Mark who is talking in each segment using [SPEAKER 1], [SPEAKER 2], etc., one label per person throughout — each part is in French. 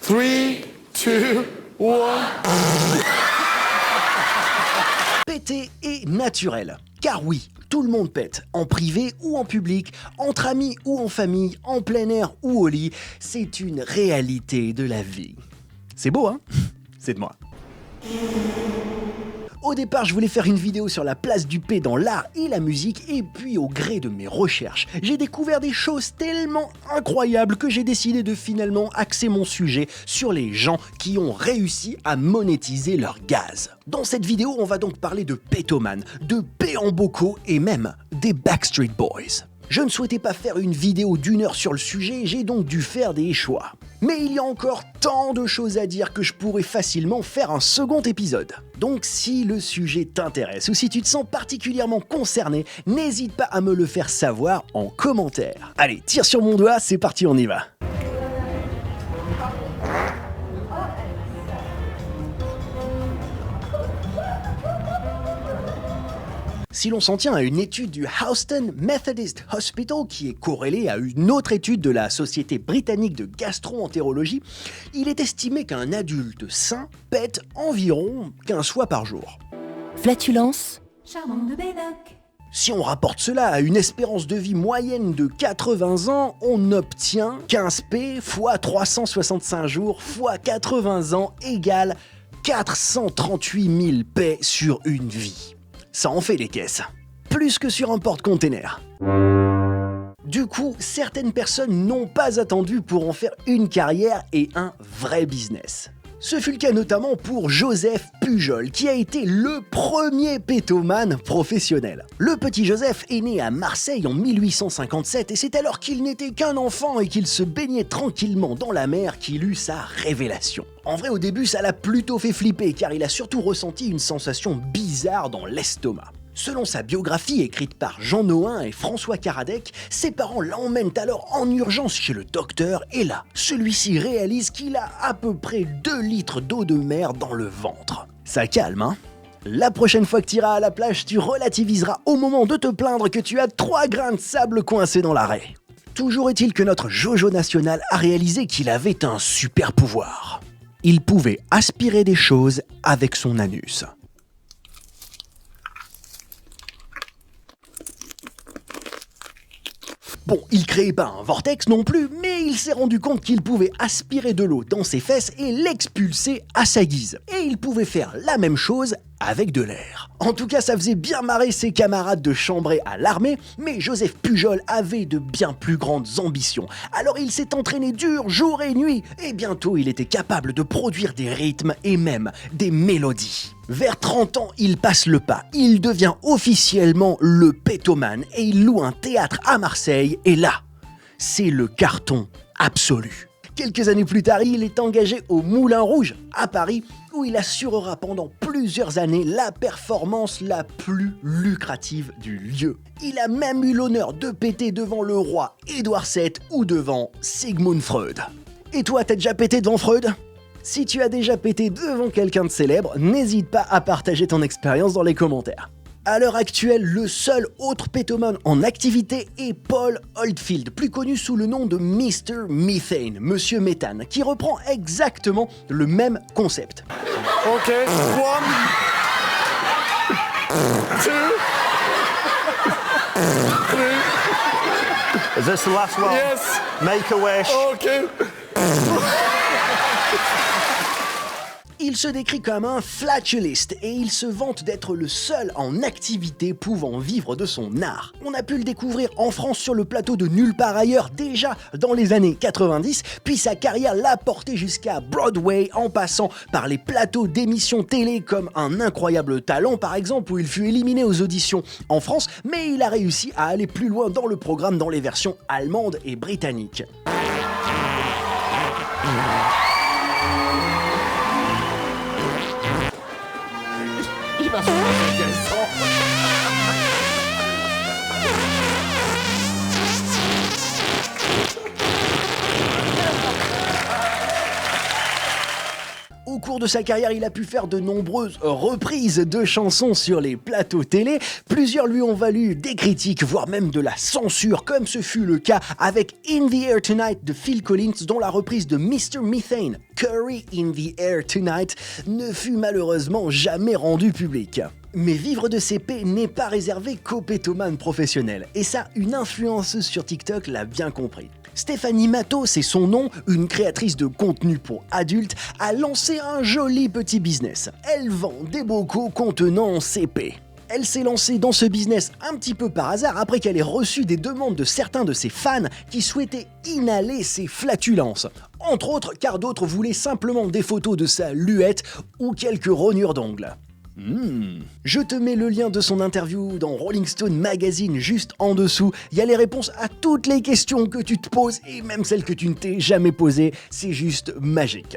[SPEAKER 1] 3, 2, 1.
[SPEAKER 2] Péter est naturel. Car oui, tout le monde pète, en privé ou en public, entre amis ou en famille, en plein air ou au lit. C'est une réalité de la vie. C'est beau, hein? C'est de moi. Au départ, je voulais faire une vidéo sur la place du P dans l'art et la musique, et puis au gré de mes recherches, j'ai découvert des choses tellement incroyables que j'ai décidé de finalement axer mon sujet sur les gens qui ont réussi à monétiser leur gaz. Dans cette vidéo, on va donc parler de pétomanes, de P en bocaux et même des Backstreet Boys. Je ne souhaitais pas faire une vidéo d'1 heure sur le sujet, j'ai donc dû faire des choix. Mais il y a encore tant de choses à dire que je pourrais facilement faire un second épisode. Donc si le sujet t'intéresse ou si tu te sens particulièrement concerné, n'hésite pas à me le faire savoir en commentaire. Allez, tire sur mon doigt, c'est parti, on y va. Si l'on s'en tient à une étude du Houston Methodist Hospital qui est corrélée à une autre étude de la Société britannique de gastro-entérologie, il est estimé qu'un adulte sain pète environ 15 fois par jour.
[SPEAKER 3] Flatulence.
[SPEAKER 4] Charmant de Bénoc.
[SPEAKER 2] Si on rapporte cela à une espérance de vie moyenne de 80 ans, on obtient 15p fois 365 jours fois 80 ans égale 438 000 p sur une vie. Ça en fait des caisses. Plus que sur un porte-container. Du coup, certaines personnes n'ont pas attendu pour en faire une carrière et un vrai business. Ce fut le cas notamment pour Joseph Pujol, qui a été le premier pétomane professionnel. Le petit Joseph est né à Marseille en 1857 et c'est alors qu'il n'était qu'un enfant et qu'il se baignait tranquillement dans la mer qu'il eut sa révélation. En vrai, au début, ça l'a plutôt fait flipper car il a surtout ressenti une sensation bizarre dans l'estomac. Selon sa biographie écrite par Jean Nohain et François Karadec, ses parents l'emmènent alors en urgence chez le docteur et là, celui-ci réalise qu'il a à peu près 2 litres d'eau de mer dans le ventre. Ça calme, hein? La prochaine fois que tu iras à la plage, tu relativiseras au moment de te plaindre que tu as 3 grains de sable coincés dans la raie. Toujours est-il que notre Jojo national a réalisé qu'il avait un super pouvoir. Il pouvait aspirer des choses avec son anus. Bon, il créait pas un vortex non plus, mais il s'est rendu compte qu'il pouvait aspirer de l'eau dans ses fesses et l'expulser à sa guise. Et il pouvait faire la même chose avec de l'air. En tout cas, ça faisait bien marrer ses camarades de chambrée à l'armée, mais Joseph Pujol avait de bien plus grandes ambitions. Alors il s'est entraîné dur jour et nuit, et bientôt il était capable de produire des rythmes et même des mélodies. Vers 30 ans, il passe le pas, il devient officiellement le pétomane et il loue un théâtre à Marseille, et là, c'est le carton absolu. Quelques années plus tard, il est engagé au Moulin Rouge, à Paris, où il assurera pendant plusieurs années la performance la plus lucrative du lieu. Il a même eu l'honneur de péter devant le roi Édouard VII ou devant Sigmund Freud. Et toi, t'as déjà pété devant Freud ? Si tu as déjà pété devant quelqu'un de célèbre, n'hésite pas à partager ton expérience dans les commentaires. À l'heure actuelle, le seul autre pétomane en activité est Paul Oldfield, plus connu sous le nom de Mr. Methane, Monsieur Méthane, qui reprend exactement le même concept.
[SPEAKER 1] Ok, 1, 2, 3.
[SPEAKER 5] Is this the last one?
[SPEAKER 1] Yes.
[SPEAKER 5] Make a wish.
[SPEAKER 1] Ok.
[SPEAKER 2] Il se décrit comme un flatuliste et il se vante d'être le seul en activité pouvant vivre de son art. On a pu le découvrir en France sur le plateau de Nulle part ailleurs déjà dans les années 90, puis sa carrière l'a porté jusqu'à Broadway en passant par les plateaux d'émissions télé comme Un incroyable talent par exemple où il fut éliminé aux auditions en France, mais il a réussi à aller plus loin dans le programme dans les versions allemandes et britanniques. Au cours de sa carrière, il a pu faire de nombreuses reprises de chansons sur les plateaux télé. Plusieurs lui ont valu des critiques, voire même de la censure, comme ce fut le cas avec In the Air Tonight de Phil Collins, dont la reprise de Mr. Methane, Curry in the Air Tonight, ne fut malheureusement jamais rendue publique. Mais vivre de ses P n'est pas réservé qu'aux pétomanes professionnels, et ça, une influenceuse sur TikTok l'a bien compris. Stéphanie Matteau, c'est son nom, une créatrice de contenu pour adultes, a lancé un joli petit business. Elle vend des bocaux contenant ses P. Elle s'est lancée dans ce business un petit peu par hasard après qu'elle ait reçu des demandes de certains de ses fans qui souhaitaient inhaler ses flatulences. Entre autres, car d'autres voulaient simplement des photos de sa luette ou quelques rognures d'ongles. Je te mets le lien de son interview dans Rolling Stone Magazine juste en dessous. Il y a les réponses à toutes les questions que tu te poses et même celles que tu ne t'es jamais posées. C'est juste magique.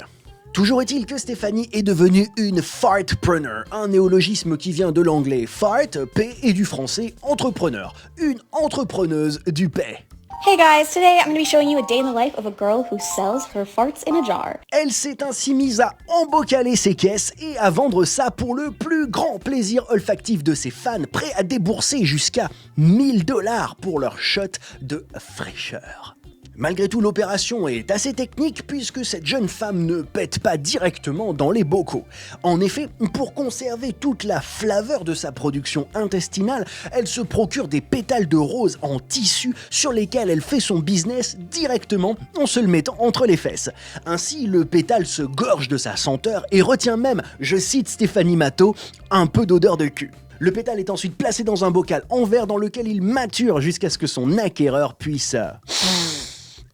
[SPEAKER 2] Toujours est-il que Stéphanie est devenue une fartpreneur, un néologisme qui vient de l'anglais fart, P, et du français entrepreneur. Une entrepreneuse du paix.
[SPEAKER 3] Hey guys, today I'm going to be showing you a day in the life of a girl who sells her farts in a jar.
[SPEAKER 2] Elle s'est ainsi mise à embocaler ses caisses et à vendre ça pour le plus grand plaisir olfactif de ses fans, prêts à débourser jusqu'à 1000 $ pour leur shot de fraîcheur. Malgré tout, l'opération est assez technique puisque cette jeune femme ne pète pas directement dans les bocaux. En effet, pour conserver toute la flaveur de sa production intestinale, elle se procure des pétales de rose en tissu sur lesquels elle fait son business directement en se le mettant entre les fesses. Ainsi, le pétale se gorge de sa senteur et retient même, je cite Stéphanie Matteau, un peu d'odeur de cul. Le pétale est ensuite placé dans un bocal en verre dans lequel il mature jusqu'à ce que son acquéreur puisse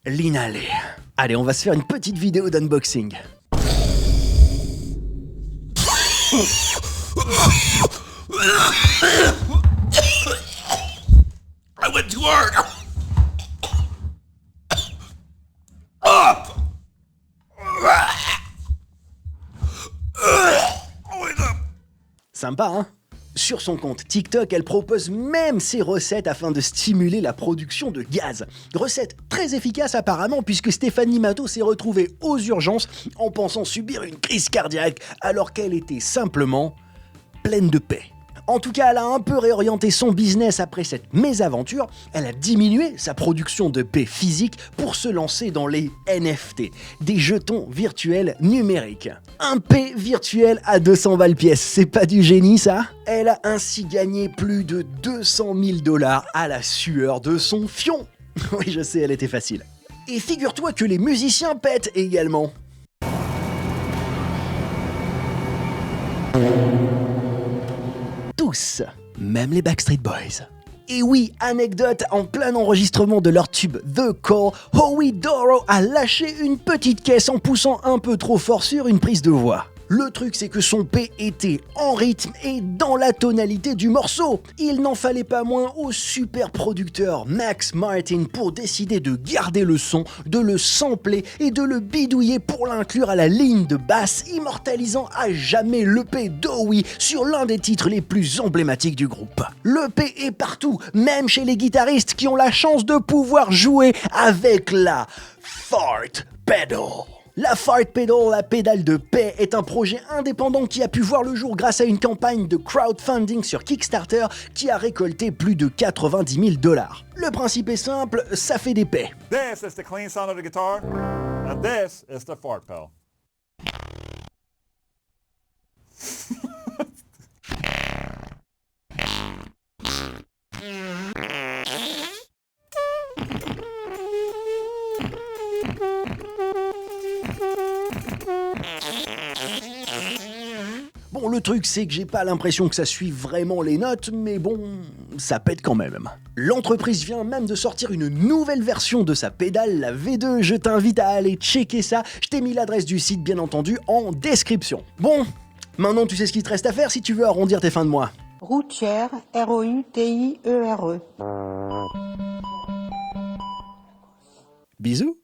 [SPEAKER 2] l'inhaler. Allez, on va se faire une petite vidéo d'unboxing.
[SPEAKER 4] I went too hard.
[SPEAKER 2] Sympa, hein? Sur son compte TikTok, elle propose même ses recettes afin de stimuler la production de gaz. Recette très efficace apparemment puisque Stéphanie Matteau s'est retrouvée aux urgences en pensant subir une crise cardiaque alors qu'elle était simplement pleine de paix. En tout cas, elle a un peu réorienté son business après cette mésaventure. Elle a diminué sa production de paix physique pour se lancer dans les NFT, des jetons virtuels numériques. Un P virtuel à 200 balles pièce, c'est pas du génie ça? Elle a ainsi gagné plus de 200 000 $ à la sueur de son fion. Oui, je sais, elle était facile. Et figure-toi que les musiciens pètent également. Tous, même les Backstreet Boys. Et oui, anecdote, en plein enregistrement de leur tube The Call, Howie Dorough a lâché une petite caisse en poussant un peu trop fort sur une prise de voix. Le truc, c'est que son P était en rythme et dans la tonalité du morceau. Il n'en fallait pas moins au super producteur Max Martin pour décider de garder le son, de le sampler et de le bidouiller pour l'inclure à la ligne de basse, immortalisant à jamais le P d'Howie sur l'un des titres les plus emblématiques du groupe. Le P est partout, même chez les guitaristes qui ont la chance de pouvoir jouer avec la fart pedal. La Fart Pedal, la pédale de paix, est un projet indépendant qui a pu voir le jour grâce à une campagne de crowdfunding sur Kickstarter qui a récolté plus de 90 000 $. Le principe est simple, ça fait des paix.
[SPEAKER 6] This is the clean sound of the guitar, and this is the fart pedal.
[SPEAKER 2] Bon, le truc, c'est que j'ai pas l'impression que ça suive vraiment les notes, mais bon, ça pète quand même. L'entreprise vient même de sortir une nouvelle version de sa pédale, la V2. Je t'invite à aller checker ça. Je t'ai mis l'adresse du site, bien entendu, en description. Bon, maintenant tu sais ce qu'il te reste à faire si tu veux arrondir tes fins de mois.
[SPEAKER 7] Routière, R-O-U-T-I-E-R-E.
[SPEAKER 2] Bisous.